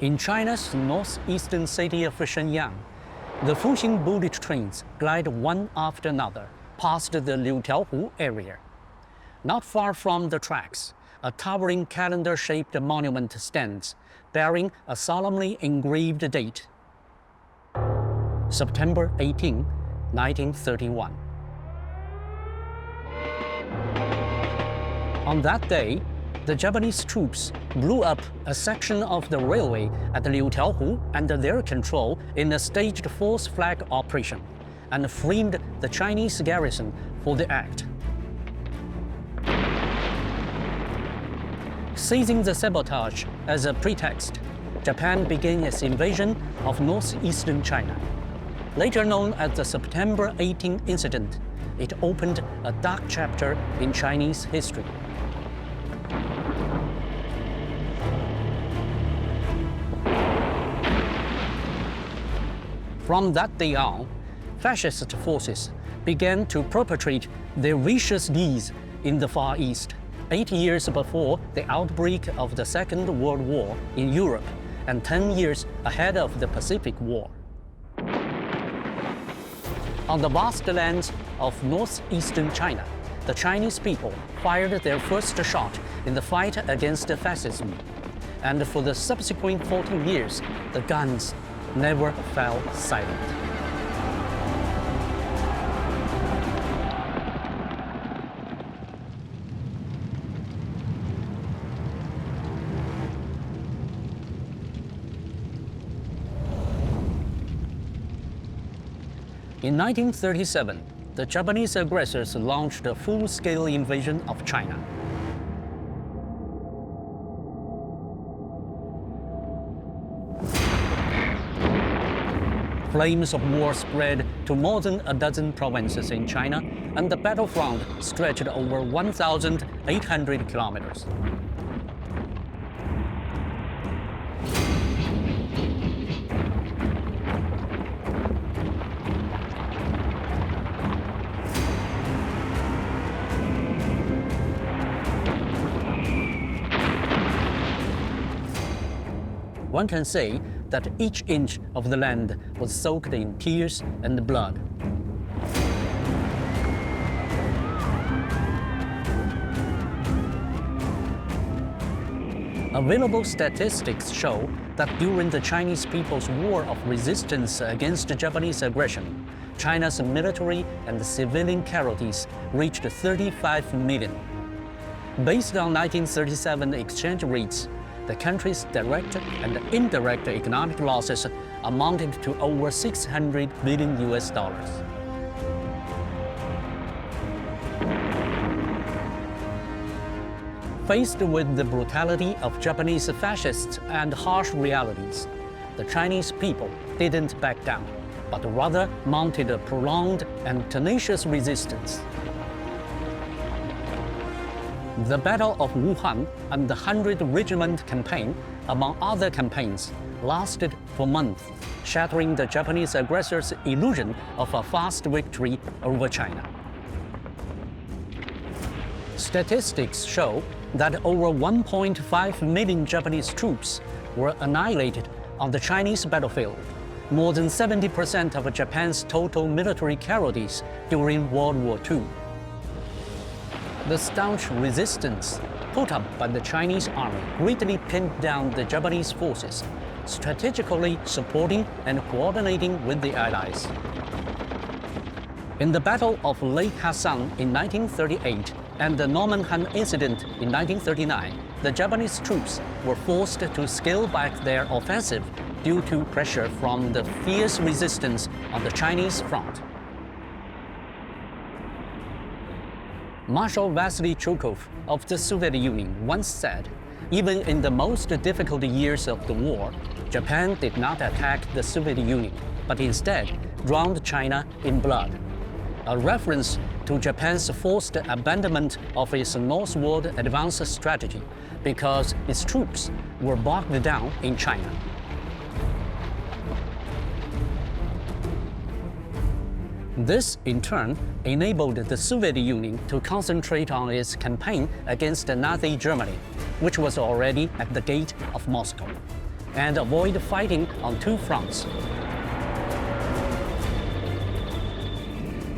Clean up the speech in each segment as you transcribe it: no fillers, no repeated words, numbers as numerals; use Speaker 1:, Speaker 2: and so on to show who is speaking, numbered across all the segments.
Speaker 1: In China's northeastern city of Shenyang, the Fuxing bullet trains glide one after another past the Liutiaohu area. Not far from the tracks, a towering calendar-shaped monument stands, bearing a solemnly engraved date, September 18, 1931. On that day, the Japanese troops blew up a section of the railway at Liutiaohu under their control in a staged force flag operation, and framed the Chinese garrison for the act. Seizing the sabotage as a pretext, Japan began its invasion of northeastern China. Later known as the September 18 incident, it opened a dark chapter in Chinese history. From that day on, fascist forces began to perpetrate their vicious deeds in the Far East, 8 years before the outbreak of the Second World War in Europe and 10 years ahead of the Pacific War. On the vast lands of northeastern China, the Chinese people fired their first shot in the fight against fascism, and for the subsequent 14 years, the guns never fell silent. In 1937, the Japanese aggressors launched a full-scale invasion of China. Flames of war spread to more than a dozen provinces in China, and the battlefront stretched over 1,800 kilometers. One can say that each inch of the land was soaked in tears and blood. Available statistics show that during the Chinese People's War of Resistance against Japanese aggression, China's military and civilian casualties reached 35 million. Based on 1937 exchange rates, the country's direct and indirect economic losses amounted to over $600 billion. Faced with the brutality of Japanese fascists and harsh realities, the Chinese people didn't back down, but rather mounted a prolonged and tenacious resistance. The Battle of Wuhan and the 100 Regiment Campaign, among other campaigns, lasted for months, shattering the Japanese aggressors' illusion of a fast victory over China. Statistics show that over 1.5 million Japanese troops were annihilated on the Chinese battlefield, more than 70% of Japan's total military casualties during World War II. The staunch resistance put up by the Chinese army greatly pinned down the Japanese forces, strategically supporting and coordinating with the Allies. In the Battle of Lake Hassan in 1938 and the Normanhan incident in 1939, the Japanese troops were forced to scale back their offensive due to pressure from the fierce resistance on the Chinese front. Marshal Vasily Chukov of the Soviet Union once said, "Even in the most difficult years of the war, Japan did not attack the Soviet Union, but instead drowned China in blood," a reference to Japan's forced abandonment of its northward advance strategy because its troops were bogged down in China. This, in turn, enabled the Soviet Union to concentrate on its campaign against Nazi Germany, which was already at the gate of Moscow. and avoid fighting on two fronts.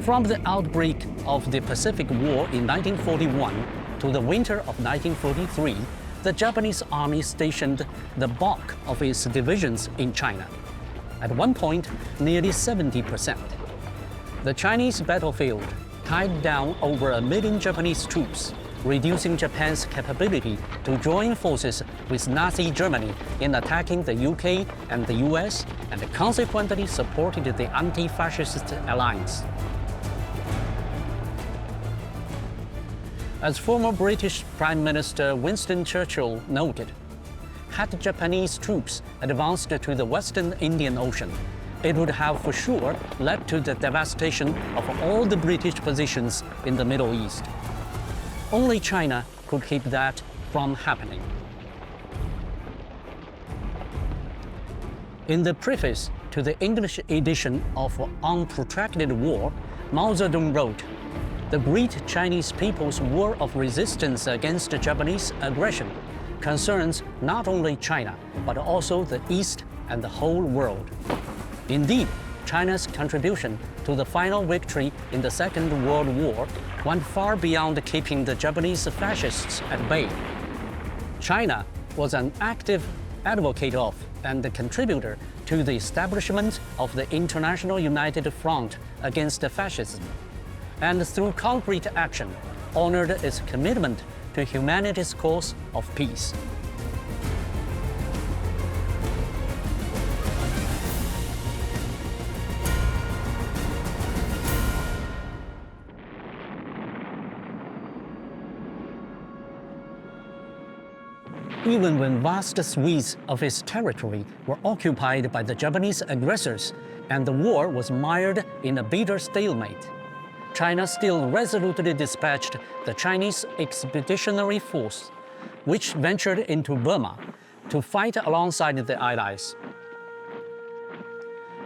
Speaker 1: From the outbreak of the Pacific War in 1941 to the winter of 1943, the Japanese army stationed the bulk of its divisions in China. At one point, nearly 70%. The Chinese battlefield tied down over 1 million Japanese troops, reducing Japan's capability to join forces with Nazi Germany in attacking the UK and the US, and consequently supported the Anti-Fascist alliance. As former British Prime Minister Winston Churchill noted, had Japanese troops advanced to the Western Indian Ocean, it would have for sure led to the devastation of all the British positions in the Middle East. Only China could keep that from happening. In the preface to the English edition of On Protracted War, Mao Zedong wrote, "The great Chinese people's war of resistance against Japanese aggression concerns not only China, but also the East and the whole world." Indeed, China's contribution to the final victory in the Second World War went far beyond keeping the Japanese fascists at bay. China was an active advocate of and contributor to the establishment of the International United Front against fascism, and through concrete action, honored its commitment to humanity's cause of peace. Even when vast swaths of its territory were occupied by the Japanese aggressors and the war was mired in a bitter stalemate, China still resolutely dispatched the Chinese Expeditionary Force, which ventured into Burma to fight alongside the Allies.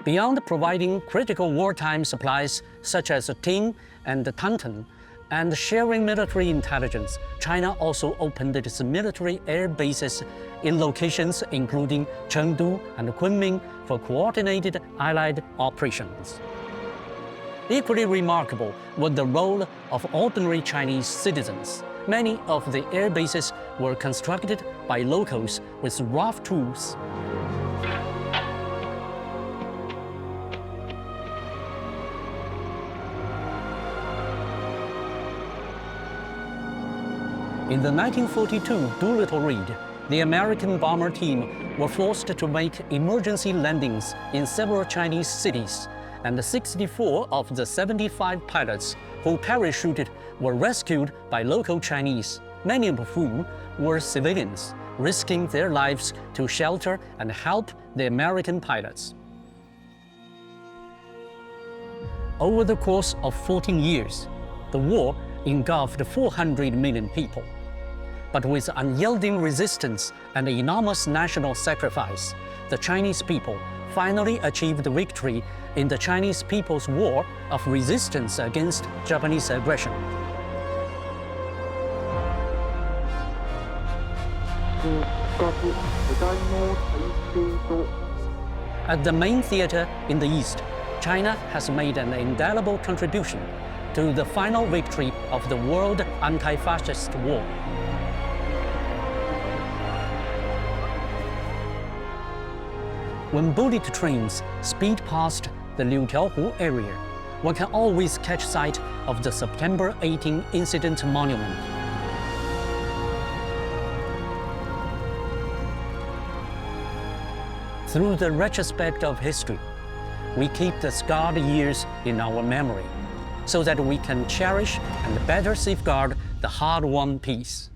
Speaker 1: Beyond providing critical wartime supplies such as tin and tantan, and sharing military intelligence, China also opened its military air bases in locations including Chengdu and Kunming for coordinated Allied operations. Equally remarkable was the role of ordinary Chinese citizens. Many of the air bases were constructed by locals with rough tools. In the 1942 Doolittle raid, the American bomber team were forced to make emergency landings in several Chinese cities, and 64 of the 75 pilots who parachuted were rescued by local Chinese, many of whom were civilians, risking their lives to shelter and help the American pilots. Over the course of 14 years, the war engulfed 400 million people. But with unyielding resistance and enormous national sacrifice, the Chinese people finally achieved victory in the Chinese People's War of resistance against Japanese aggression. At the main theater in the East, China has made an indelible contribution to the final victory of the World Anti-Fascist War. When bullet trains speed past the Liutiaohu area, one can always catch sight of the September 18 Incident Monument. Through the retrospect of history, we keep the scarred years in our memory so that we can cherish and better safeguard the hard-won peace.